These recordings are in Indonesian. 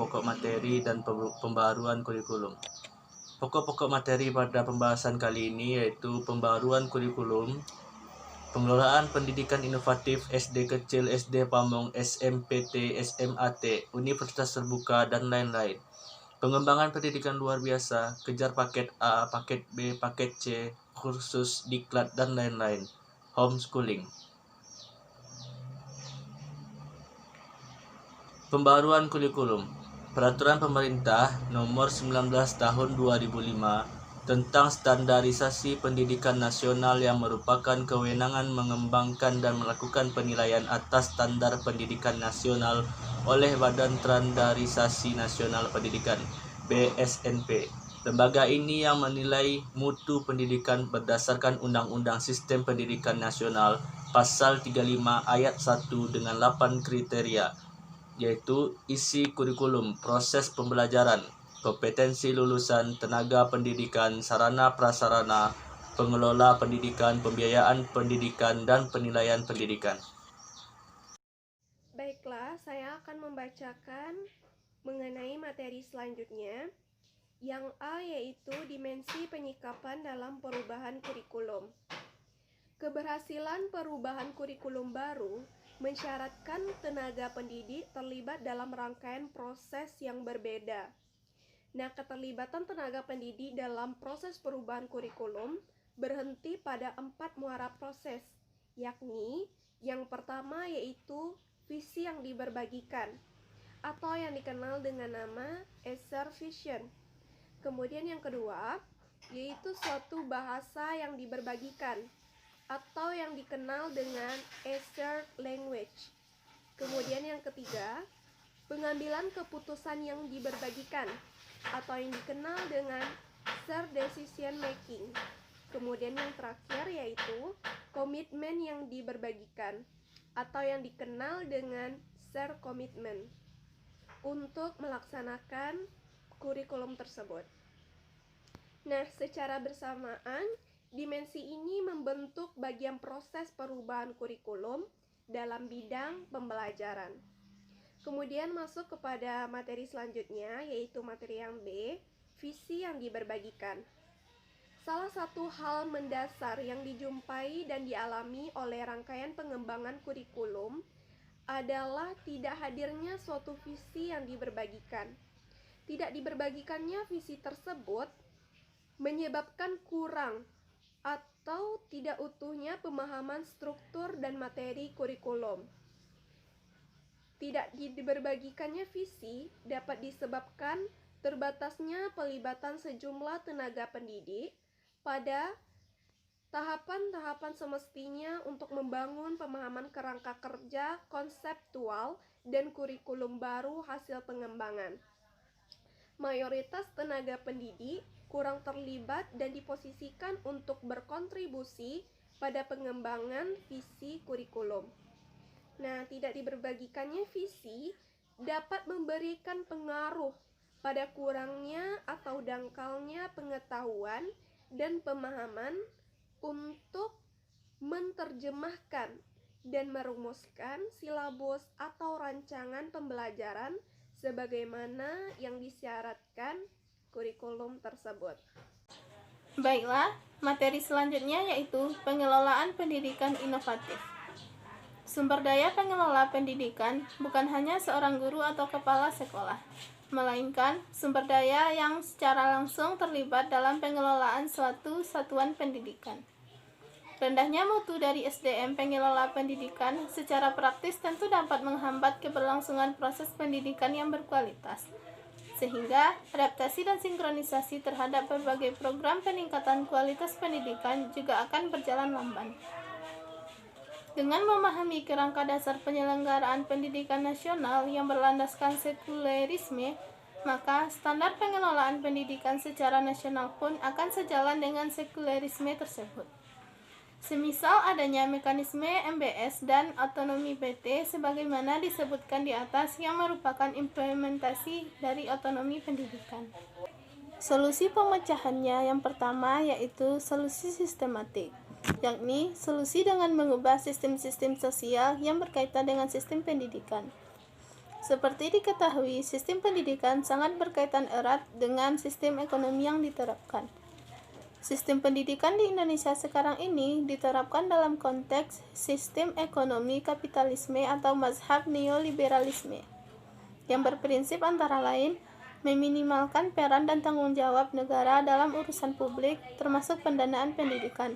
pokok-pokok materi dan pembaruan kurikulum. Pokok-pokok materi pada pembahasan kali ini yaitu pembaruan kurikulum, pengelolaan pendidikan inovatif SD kecil, SD Pamong, SMPT, SMAT, Universitas Terbuka, dan lain-lain. Pengembangan pendidikan luar biasa, kejar paket A, paket B, paket C, kursus, diklat, dan lain-lain. Homeschooling. Pembaruan kurikulum. Peraturan Pemerintah Nomor 19 Tahun 2005 tentang Standarisasi Pendidikan Nasional yang merupakan kewenangan mengembangkan dan melakukan penilaian atas standar pendidikan nasional oleh Badan Standarisasi Nasional Pendidikan (BSNP). Lembaga ini yang menilai mutu pendidikan berdasarkan Undang-Undang Sistem Pendidikan Nasional Pasal 35 Ayat 1 dengan 8 kriteria, yaitu isi kurikulum, proses pembelajaran, kompetensi lulusan, tenaga pendidikan, sarana prasarana, pengelola pendidikan, pembiayaan pendidikan, dan penilaian pendidikan. Baiklah, saya akan membacakan mengenai materi selanjutnya. Yang A yaitu dimensi penyikapan dalam perubahan kurikulum. Keberhasilan perubahan kurikulum baru mensyaratkan tenaga pendidik terlibat dalam rangkaian proses yang berbeda. Nah, keterlibatan tenaga pendidik dalam proses perubahan kurikulum berhenti pada 4 muara proses, yakni yang pertama yaitu visi yang diberbagikan atau yang dikenal dengan nama Esser Vision. Kemudian yang kedua yaitu suatu bahasa yang diberbagikan atau yang dikenal dengan shared language. Kemudian yang ketiga, pengambilan keputusan yang diberbagikan atau yang dikenal dengan shared decision making. Kemudian yang terakhir yaitu komitmen yang diberbagikan atau yang dikenal dengan shared commitment untuk melaksanakan kurikulum tersebut. Nah, secara bersamaan dimensi ini membentuk bagian proses perubahan kurikulum dalam bidang pembelajaran. Kemudian masuk kepada materi selanjutnya, yaitu materi yang B, visi yang diberbagikan. Salah satu hal mendasar yang dijumpai dan dialami oleh rangkaian pengembangan kurikulum adalah tidak hadirnya suatu visi yang diberbagikan. Tidak diberbagikannya visi tersebut menyebabkan kurang atau tidak utuhnya pemahaman struktur dan materi kurikulum. Tidak diberbagikannya visi dapat disebabkan terbatasnya pelibatan sejumlah tenaga pendidik pada tahapan-tahapan semestinya untuk membangun pemahaman kerangka kerja konseptual dan kurikulum baru hasil pengembangan. Mayoritas tenaga pendidik kurang terlibat dan diposisikan untuk berkontribusi pada pengembangan visi kurikulum. Nah, tidak diberbagikannya visi dapat memberikan pengaruh pada kurangnya atau dangkalnya pengetahuan dan pemahaman untuk menerjemahkan dan merumuskan silabus atau rancangan pembelajaran sebagaimana yang disyaratkan kurikulum tersebut. Baiklah, materi selanjutnya yaitu pengelolaan pendidikan inovatif. Sumber daya pengelola pendidikan bukan hanya seorang guru atau kepala sekolah, melainkan sumber daya yang secara langsung terlibat dalam pengelolaan suatu satuan pendidikan. Rendahnya mutu dari SDM pengelola pendidikan secara praktis tentu dapat menghambat keberlangsungan proses pendidikan yang berkualitas, sehingga adaptasi dan sinkronisasi terhadap berbagai program peningkatan kualitas pendidikan juga akan berjalan lamban. Dengan memahami kerangka dasar penyelenggaraan pendidikan nasional yang berlandaskan sekulerisme, maka standar pengelolaan pendidikan secara nasional pun akan sejalan dengan sekulerisme tersebut. Semisal adanya mekanisme MBS dan otonomi PT sebagaimana disebutkan di atas yang merupakan implementasi dari otonomi pendidikan. Solusi pemecahannya yang pertama yaitu solusi sistematik, yakni solusi dengan mengubah sistem-sistem sosial yang berkaitan dengan sistem pendidikan. Seperti diketahui, sistem pendidikan sangat berkaitan erat dengan sistem ekonomi yang diterapkan. Sistem pendidikan di Indonesia sekarang ini diterapkan dalam konteks sistem ekonomi kapitalisme atau mazhab neoliberalisme, yang berprinsip antara lain meminimalkan peran dan tanggung jawab negara dalam urusan publik, termasuk pendanaan pendidikan.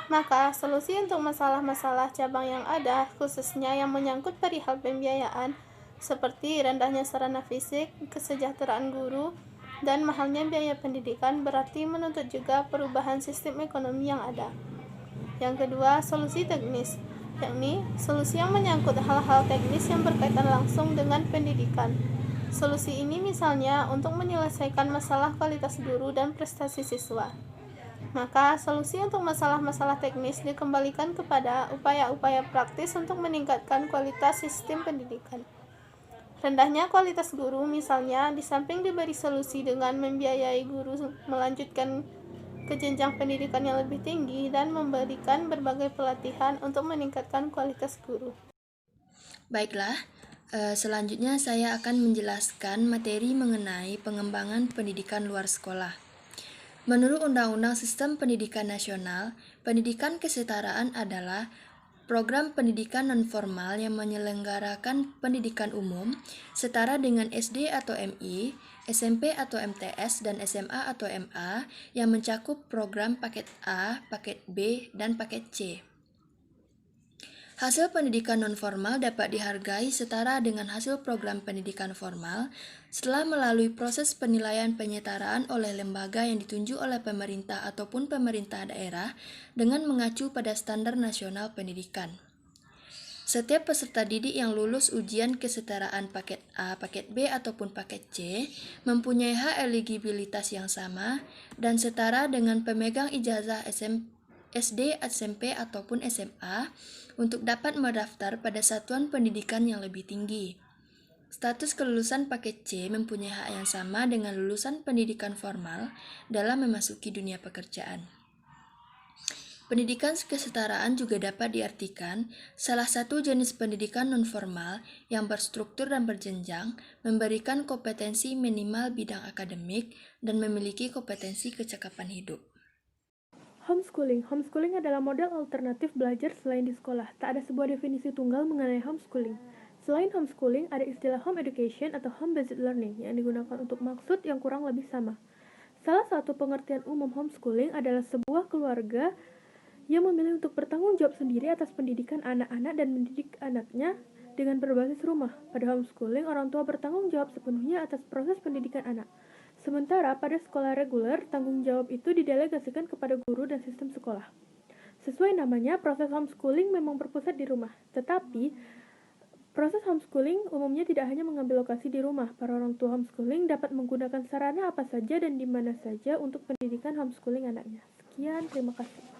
Maka, solusi untuk masalah-masalah cabang yang ada, khususnya yang menyangkut perihal pembiayaan, seperti rendahnya sarana fisik, kesejahteraan guru, dan mahalnya biaya pendidikan, berarti menuntut juga perubahan sistem ekonomi yang ada. Yang kedua, solusi teknis, yakni solusi yang menyangkut hal-hal teknis yang berkaitan langsung dengan pendidikan. Solusi ini misalnya untuk menyelesaikan masalah kualitas guru dan prestasi siswa. Maka, solusi untuk masalah-masalah teknis dikembalikan kepada upaya-upaya praktis untuk meningkatkan kualitas sistem pendidikan. Rendahnya kualitas guru misalnya, di samping diberi solusi dengan membiayai guru melanjutkan ke jenjang pendidikan yang lebih tinggi dan memberikan berbagai pelatihan untuk meningkatkan kualitas guru. Baiklah, selanjutnya saya akan menjelaskan materi mengenai pengembangan pendidikan luar sekolah. Menurut Undang-Undang Sistem Pendidikan Nasional, pendidikan kesetaraan adalah program pendidikan non-formal yang menyelenggarakan pendidikan umum setara dengan SD atau MI, SMP atau MTS, dan SMA atau MA yang mencakup program paket A, paket B, dan paket C. Hasil pendidikan non-formal dapat dihargai setara dengan hasil program pendidikan formal setelah melalui proses penilaian penyetaraan oleh lembaga yang ditunjuk oleh pemerintah ataupun pemerintah daerah dengan mengacu pada standar nasional pendidikan. Setiap peserta didik yang lulus ujian kesetaraan paket A, paket B, ataupun paket C mempunyai hak eligibilitas yang sama dan setara dengan pemegang ijazah SD, SMP, ataupun SMA untuk dapat mendaftar pada satuan pendidikan yang lebih tinggi. Status kelulusan paket C mempunyai hak yang sama dengan lulusan pendidikan formal dalam memasuki dunia pekerjaan. Pendidikan kesetaraan juga dapat diartikan salah satu jenis pendidikan non-formal yang berstruktur dan berjenjang, memberikan kompetensi minimal bidang akademik, dan memiliki kompetensi kecakapan hidup. Homeschooling. Homeschooling adalah model alternatif belajar selain di sekolah. Tak ada sebuah definisi tunggal mengenai homeschooling. Selain homeschooling, ada istilah home education atau home-based learning yang digunakan untuk maksud yang kurang lebih sama. Salah satu pengertian umum homeschooling adalah sebuah keluarga yang memilih untuk bertanggung jawab sendiri atas pendidikan anak-anak dan mendidik anaknya dengan berbasis rumah. Pada homeschooling, orang tua bertanggung jawab sepenuhnya atas proses pendidikan anak. Sementara pada sekolah reguler, tanggung jawab itu didelegasikan kepada guru dan sistem sekolah. Sesuai namanya, proses homeschooling memang berpusat di rumah. Tetapi, proses homeschooling umumnya tidak hanya mengambil lokasi di rumah. Para orang tua homeschooling dapat menggunakan sarana apa saja dan di mana saja untuk pendidikan homeschooling anaknya. Sekian, terima kasih.